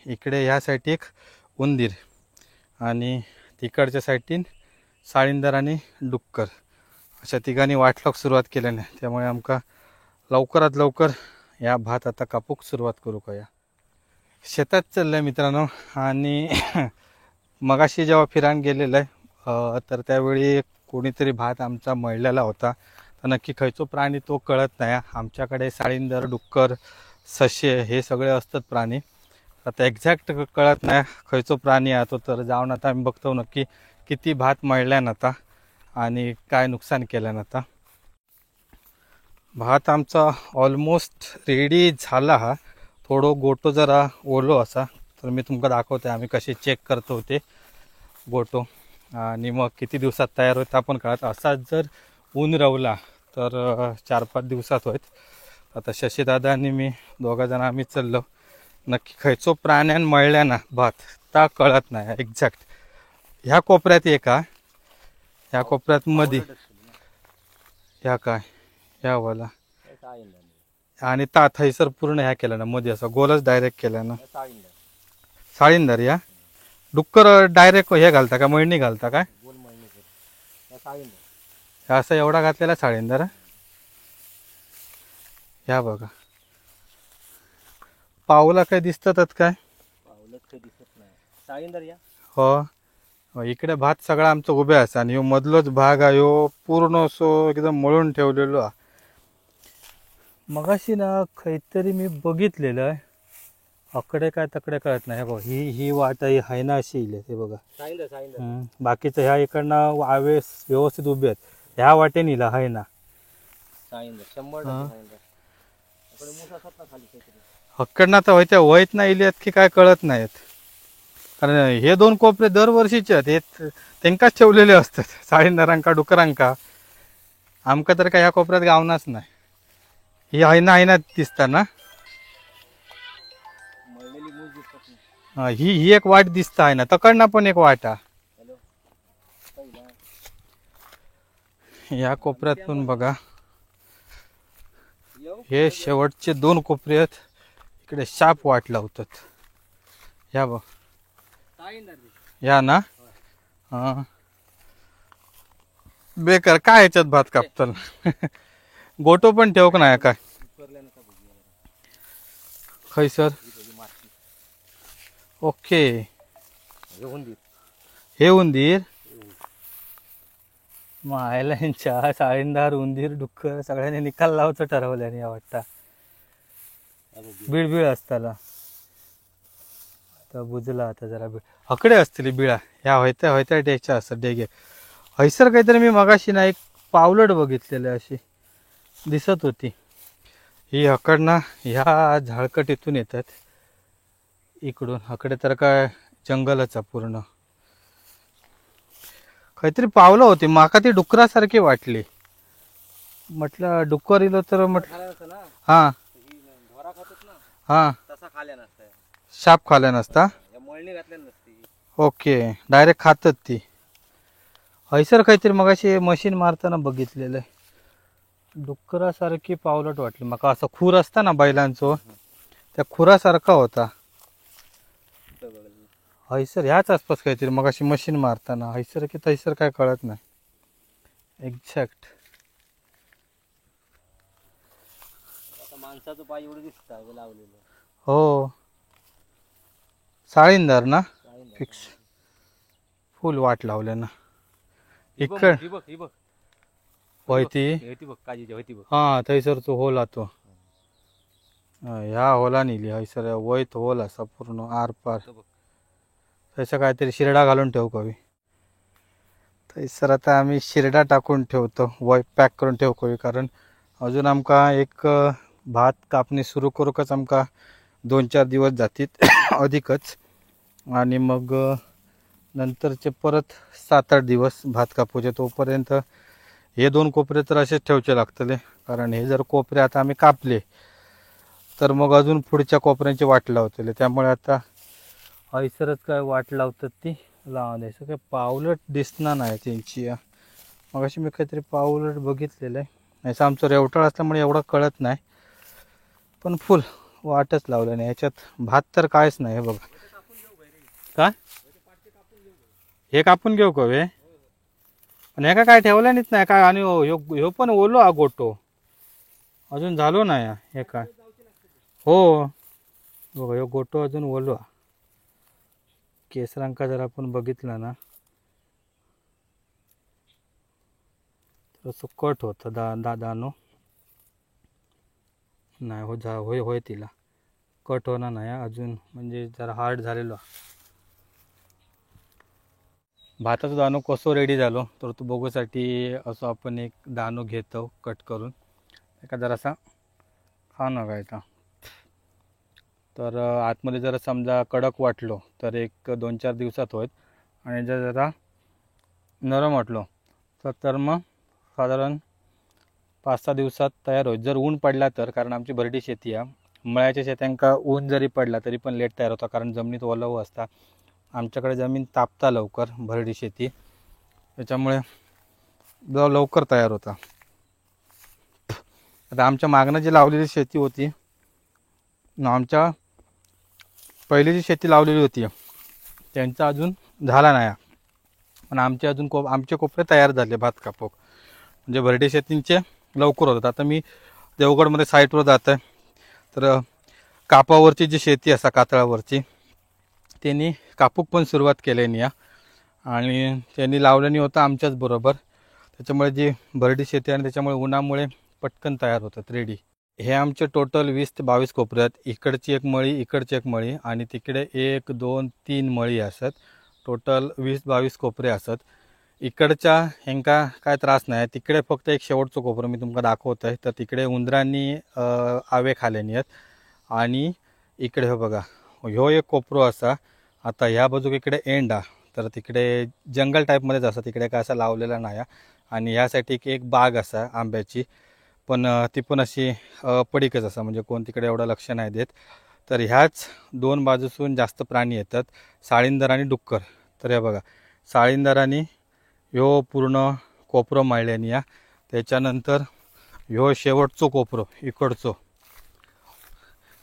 इकडे ह्या साईड एक उंदीर आणि तिकडच्या साईडीन साळींदर आणि डुक्कर अशा तिघांनी वाटलाक सुरुवात केल्याने त्यामुळे आमका लवकरात लवकर या भात आता कापूक सुरुवात करू का. या शेतात चाललंय मित्रांनो. आणि मगाशी जेव्हा फिरायला गेलेलं आहे तर त्यावेळी कोणीतरी भात आमचा मळलेला होता. तर नक्की खयचो प्राणी तो कळत नाही. आमच्याकडे साळींदर डुक्कर ससे हे सगळे असतात प्राणी. आता एक्झॅक्ट कळत नाही खयचो प्राणी आहे तो. तर जाऊन आता आम्ही बघतो नक्की किती भात मळल्यान आता आणि काय नुकसान केल्यान आता. भात आमचा ऑलमोस्ट रेडी झाला. हा थोडो गोटो जरा ओलो असा. तर मी तुमका दाखवते आम्ही कसे चेक करतो ते गोटो आणि मग किती दिवसात तयार होत आपण कळत. असाच जर ऊन रवला तर 4-5 दिवसात होत. आता शशीदादा आणि मी दोघंजण आम्ही चाललो. नक्की खयचो प्राण्यान मळल्याना भात ता कळत नाही एक्झॅक्ट. ह्या कोपऱ्यात एक का ह्या कोपऱ्यात मध्ये ह्या काय ह्या वाला आणि ता थैसर पूर्ण ह्या केला ना मध्ये असा गोलच डायरेक्ट केला ना. साळींदर या डुक्कर डायरेक्ट हे घालता का मळणी घालता काय असं एवढा घातलेला साळींदर. ह्या बघा पावला काय दिसतात काय हो. इकडे भात सगळा आमचा उभे असा आणि ह्यो मधलोच भाग आहे ह्यो पूर्ण असो एकदम मळून ठेवलेलो आहे. मगाशी ना काहीतरी मी बघितलेलं आहे अकडे काय तकडे कळत नाही. बघ ही वाट आहे ना अशी इले ते बघा. बाकीचं ह्या इकडनं आवेस व्यवस्थित उभे आहेत. ह्या वाटेने इला आहे ना हक्कडना तर व्हायच्या वयत नाही इले की काय कळत नाहीत. कारण हे दोन कोपरे दरवर्षीचे आहेत. हे त्यांकाच ठेवलेले असतात साळींदरांका डुकरांका. आमका तर काय ह्या कोपऱ्यात गावनाच नाही. ही आहे ना दिसता ना ही एक वाट दिसता आहे ना तकडना पण एक वाट या कोपऱ्यात पण बघा. हे शेवटचे 2 कोपरे आहेत. इकडे शाप वाट लावतात. या बघ या ना बेकार काय ह्याच्यात भात कापताल. गोटो पण ठेवक नाही काय खैसर. ओके हे उंदीर मायलांच्या साळींदार उंदीर डुक्कर सगळ्यांनी निकाल लावायचं ठरवल्याने या वाटता. बिळबिळ असताला आता बुजला. आता जरा बिळ हकडे असतील बिळा ह्या होत्या होत्या डेच्या असतात डेगे. हैसर काहीतरी मी मगाशी ना एक पावलट बघितलेलं अशी दिसत होती. ही हकडना ह्या झाडकटीतून येतात इकडून. हकडे तर काय जंगलच आहे पूर्ण. काहीतरी पावलं होती माका ती डुकरासारखी वाटली. म्हटलं डुक्कर इलो तर म्हटलं हा हा शाप खाल्या नसता. ओके डायरेक्ट खातात ती. हैसर काहीतरी मगाशी मशीन मारताना बघितलेलं आहे. डुकरासारखी पावलट वाटली माका. असं खूर असता ना बैलांचो त्या खुरासारखा होता. हैसर ह्याच आसपास काहीतरी मगाशी मशीन मारताना हैसर की तैसर काय कळत नाही एक्झॅक्ट. माणसाचं पाय एवढं दिसतं लावलेलं हो. साळींदर ना फिक्स फुल वाट लावल्या ना इकड होती हा थैसर तो होल तो ह्या होला नेली हैसर वयत होल असा पूर्ण आर पार. तसं काहीतरी शिरडा घालून ठेवू कवी थैसर. आता आम्ही शिरडा टाकून ठेवतो वय पॅक करून ठेवू कवी. कारण अजून आमका एक भात कापणी सुरू करूकच आमका 2-4 दिवस जातील अधिकच. आणि मग नंतरचे परत 7-8 दिवस भात कापूचे. तोपर्यंत हे 2 कोपरे तर असेच ठेवचे लागतले. कारण हे जर कोपरे आता आम्ही कापले तर मग अजून पुढच्या कोपऱ्यांची वाट लावतले. त्यामुळे आता हैसरच काय वाट लावतात ती लावून द्यायचं. काय पावलट दिसणार नाही त्यांची. मग अशी मी काहीतरी पावलट बघितलेलं आहे. असं आमचं रेवटाळ असल्यामुळे एवढं कळत नाही. पण फुल वाटच लावलं नाही. ह्याच्यात भात तर कायच नाही. हे बघा का हे कापून घेऊ का वे? पण हे काय ठेवलं नाही काय? आणि ह्यो पण ओलो हा गोटो अजून झालो नाही हे काय. हो बघा ह्यो गोटो अजून ओलो. केसरांका जर आपण बघितलं ना तर कट होतं दानो नाही होय होय तिला कट होणार नाही अजून, म्हणजे जरा हार्ड झालेलो. भाताचा दाणो कसो रेडी झालो तर तो बघूसाठी असं आपण एक दाणो घेतो कट करून एका जरासा खाणं घ्यायचा. तर आतमध्ये जर समजा कडक वाटलो तर एक 2-4 दिवसात होईल, आणि जर जरा नरम वाटलो तर मग साधारण 5-6 दिवसात तयार होईल, जर ऊन पडला तर. कारण आमची भरडी शेती आहे, मळ्याच्या शेत्यांका ऊन जरी पडला तरी पण लेट तयार होता, कारण जमिनीत ओलावू असता. आमच्याकडे जमीन तापता लवकर भरडी शेती, त्याच्यामुळे लवकर तयार होता. आता आमच्या मागणं जी लावलेली शेती होती, आमच्या पहिली जी शेती लावलेली होती त्यांचा अजून झाला नाही, पण आमचे अजून आमचे कोपरे तयार झाले भात कापूक. म्हणजे भरडी शेतींचे लवकर होतात. आता मी देवगडमध्ये साईटवर जात आहे, तर कापावरची जी शेती असा कातळावरची त्यांनी कापूक पण सुरुवात केली या, आणि त्यांनी लावल्याने होतं आमच्याच बरोबर. त्याच्यामुळे जी भरडी शेती आहे त्याच्यामुळे उन्हामुळे पटकन तयार होतात रेडी. हे आमचे टोटल 20 ते 22 कोपरे आहेत. इकडची एक मळी, इकडची एक मळी, आणि तिकडे 1, 2, 3 मळी असतात. टोटल 20-22 कोपरे असतात. इकडच्या ह्यांका काय त्रास नाही. तिकडे फक्त एक शेवटचं कोपरं मी तुमका दाखवत आहे, तर तिकडे उंदरांनी आवे खाल्ल्यानी आहेत. आणि इकडे हो बघा ह्यो एक कोपरो असा. आता ह्या बाजूक इकडे एंड आहे, तर तिकडे जंगल टाईपमध्येच असा, तिकडे काय असा लावलेला नाही. आणि ह्यासाठी एक बाग असा आंब्याची, पण ती पण अशी पडीकच असा, म्हणजे कोण तिकडे एवढं लक्ष नाही देत. तर ह्याच 2 बाजूसून जास्त प्राणी येतात, साळींदर आणि डुक्कर. तर हे बघा साळींदरांनी ह्यो पूर्ण कोपरो माळल्यानी या. त्याच्यानंतर ह्यो शेवटचो कोपरो इकडचो,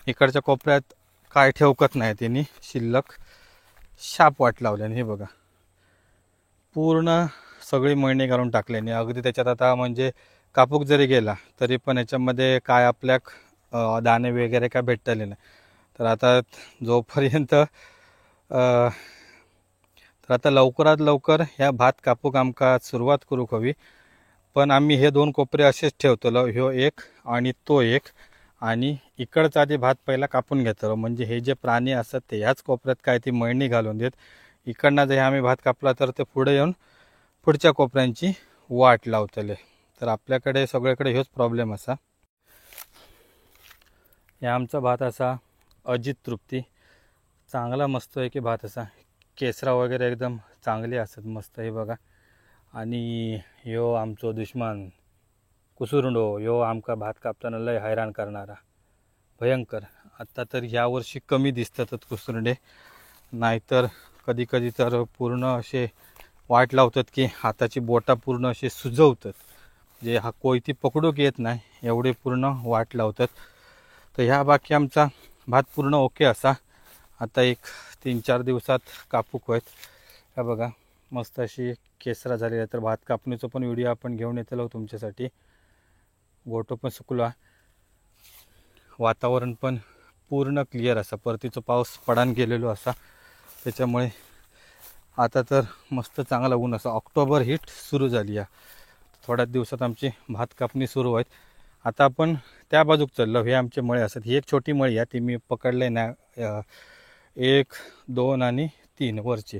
इकडच्या कोपऱ्यात काय ठेवकत नाही त्यांनी शिल्लक शाप वाट लावल्याने. हे बघा पूर्ण सगळी मळणी घालून टाकल्याने. अगदी त्याच्यात आता म्हणजे कापूक जरी गेला तरी पण याच्यामध्ये काय आपल्याक दाणे वगैरे काय भेटतले नाही. तर आता जोपर्यंत तर आता लवकरात लवकर ह्या भात कापूक आमका सुरुवात करूक हवी. पण आम्ही हे 2 कोपरे असेच ठेवतलो, ह्यो एक आणि तो एक, आणि इकडचा आधी भात पहिला कापून घेतलो, म्हणजे हे जे प्राणी असतात ते ह्याच कोपऱ्यात काय ती मळणी घालून देत. इकडनं जर आम्ही भात कापला तर ते पुढे येऊन पुढच्या कोपऱ्यांची वाट लावतले. तर आपल्याकडे सगळीकडे ह्योच प्रॉब्लेम असा. हे आमचा भात असा अजित तृप्ती, चांगला मस्त आहे की भात असा. केसरा वगैरे एकदम चांगले असतात मस्त. हे बघा. आणि ह्यो आमचो दुश्मन कुसुरुंडो, ह्यो आमका भात कापताना लय हैराण करणारा भयंकर. आता तर यावर्षी कमी दिसतात कुसुरुंडे, नाहीतर कधी कधी तर पूर्ण असे वाट लावतात की हाताची बोटा पूर्ण असे सुजवतात, जे हा कोयती पकडूक येत नाही एवढे पूर्ण वाट लावतात. तर ह्या बाकी आमचा भात पूर्ण ओके असा. आता एक 3-4 दिवसात कापूक होत. हा बघा मस्त अशी केसरा झालेली आहे. तर भात कापणीचा पण व्हिडिओ आपण घेऊन येतलो तुमच्यासाठी. गोटो पण सुकला, वातावरण पण पूर्ण क्लिअर असा, परतीचा पाऊस पडान गेलेलो असा. त्याच्यामुळे आता तर मस्त चांगला ऊन असा. ऑक्टोबर हीट सुरू झाली आहे. थोड्याच दिवसात आमची भात कापणी सुरू होईल. आता आपण त्या बाजूक चाललो. हे आमचे मळे असतात. ही एक छोटी मळी आहे, ती मी पकडले ना 1, 2 आणि 3 वरचे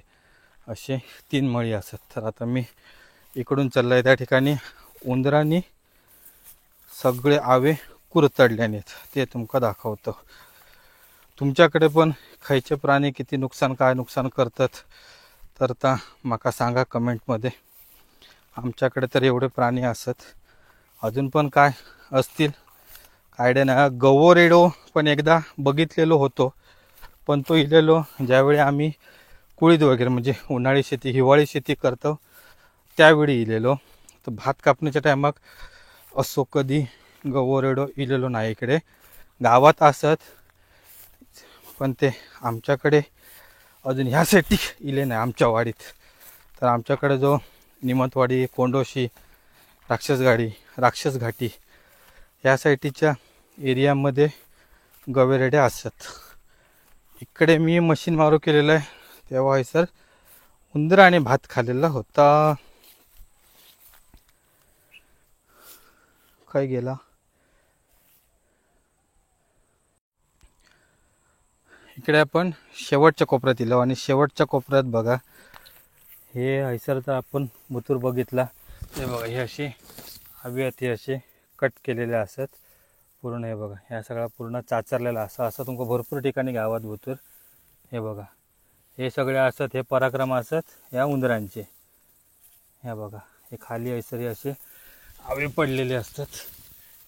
असे 3 मळी असतात. तर आता मी इकडून चाललो आहे. त्या ठिकाणी उंदरांनी सगळे आवे कुरतडल्याने ते तुमका दाखवतो. तुमच्याकडे पण खायचे प्राणी किती नुकसान काय नुकसान करतात तर आता माका सांगा कमेंटमध्ये. आमच्याकडे तर एवढे प्राणी असत, अजून पण काय असतील आयडिया नाही. गवोरेडो पण एकदा बघितलेलो होतो, पण तो इलेलो ज्यावेळी आम्ही कुळीद वगैरे म्हणजे उन्हाळी शेती हिवाळी शेती करतो त्यावेळी इलेलो. तर भात कापणीच्या टायमाक असो कधी गवोरेडो इलेलो नाही. इकडे गावात असत, पण ते आमच्याकडे अजून ह्यासाठी इले नाही आमच्या वाडीत. तर आमच्याकडे जो निमतवाडी, कोंडोशी, राक्षस घाटी या साईडच्या एरियामध्ये गवेरेड्या असतात. इकडे मी मशीन मारू केलेलं आहे तेव्हा सर उंदराने भात खाल्लेला होता. काय गेला. इकडे आपण शेवटच्या कोपऱ्यात इलो आणि शेवटच्या कोपऱ्यात बघा हे हैसरचा आपण मुतूर बघितला. हे बघा हे असे हवे ते असे कट केलेले असतात पूर्ण. हे बघा ह्या सगळा पूर्ण चाचरलेला असं तुमका भरपूर ठिकाणी गावात बुतूर. हे बघा हे सगळे असतात, हे पराक्रम असतात या उंदरांचे. हे बघा हे खाली हैसरी असे आवे पडलेले असतात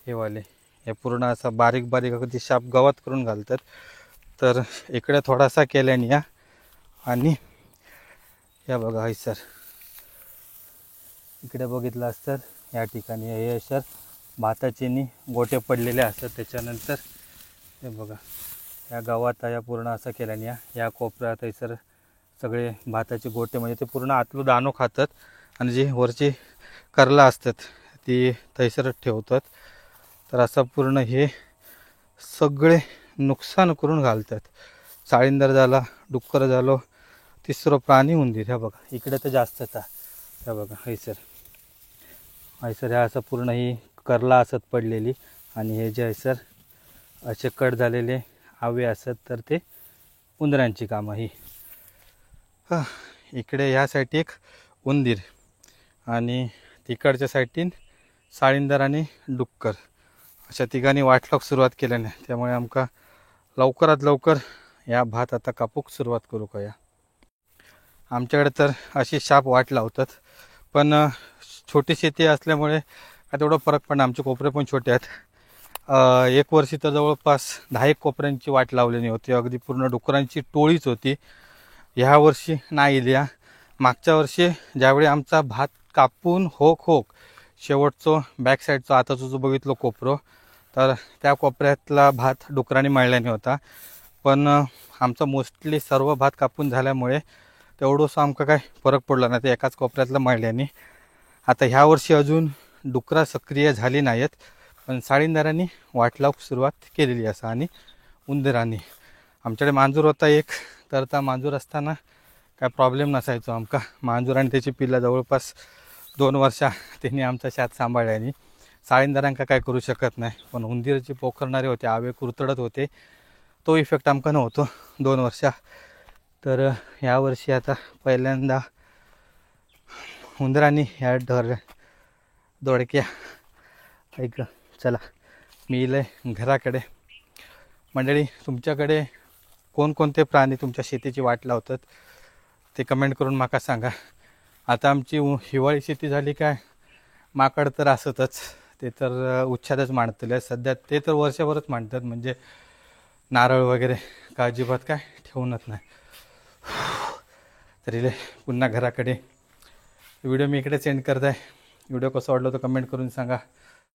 हे वाले. हे पूर्ण असं बारीक बारीक अगदी शाप गवत करून घालतात. तर इकडे थोडासा केल्याने या आणि या बघा हैसर इकडे बघितलं असतं या ठिकाणी हे हैसर भाताचे नी गोटे पडलेले असतात. त्याच्यानंतर हे बघा या गावात या पूर्ण असं केल्याने या कोपऱ्यात हैसर सगळे भाताचे गोटे म्हणजे ते पूर्ण आतलं दाणो खातात आणि जी वरची करला असतात ती थैसर ठेवतात. तर असं पूर्ण हे सगळे नुकसान करून घालतात. साळींदर झाला, डुक्कर झालो, तिसरं प्राणी उंदीर. ह्या बघा इकडे तर जास्तच आहे. ह्या बघा हैसर ह्या असं पूर्ण ही करला असत पडलेली आणि हे जे हैसर असे कट झालेले आवे असत तर ते उंदरांची कामं ही. इकडे ह्या साईड एक उंदीर आणि तिकडच्या साईडीन साळींदर आणि डुक्कर अशा तिघांनी वाटलाक सुरुवात केल्याने त्यामुळे आमका लवकरात लवकर या भात आता कापूक सुरुवात करू का. या आमच्याकडे तर अशी शाप वाट लावतात पण छोटी शेती असल्यामुळे काय तेवढा फरक पण आमचे कोपरे पण छोटे आहेत. एक वर्षी तर जवळपास 10 कोपऱ्यांची वाट लावलेली होती. अगदी पूर्ण डुकरांची टोळीच होती. ह्या वर्षी नाही इल्या. मागच्या वर्षी ज्यावेळी आमचा भात कापून होक शेवटचं बॅक साईडचं आताचं जो बघितलं कोपरं तर त्या कोपऱ्यातला भात डुकरांनी मळल्याने होता. पण आमचा मोस्टली सर्व भात कापून झाल्यामुळे तेवढंसं आमका काय फरक पडला नाही ते एकाच कोपऱ्यातलं मळल्याने. आता ह्या वर्षी अजून डुकरा सक्रिय झाली नाहीत पण साळींदरांनी वाट लावूक सुरुवात केलेली असं आणि उंदरांनी. आमच्याकडे मांजूर होता एक तर त्या मांजूर असताना काय प्रॉब्लेम नसायचो आमका. मांजूर आणि त्याची पिल्ला जवळपास 2 वर्षा त्यांनी आमचा शेत सांभाळल्याने. साळींदरांका काय करू शकत नाही पण उंदीरचे पोखरणारे होते, आवे कुरतडत होते, तो इफेक्ट आमका नव्हतो 2 वर्षा. तर ह्या वर्षी आता पहिल्यांदा उंदरांनी ह्या दोडक्या ऐक. चला मी इले घराकडे. मंडळी तुमच्याकडे कोणकोणते प्राणी तुमच्या शेतीची वाट लावतात ते कमेंट करून माका सांगा. आता आमची हिवाळी शेती झाली काय माकड तर असतच, ते तर उच्छादच मांडतले सध्या. ते तर वर्षभरच मांडतात म्हणजे नारळ वगैरे का अजिबात काय ठेवूनच नाही. तरी पुन्हा घराकडे. व्हिडिओ मी इकडेच एंड करत आहे. व्हिडिओ कसा वाटला तर कमेंट करून सांगा.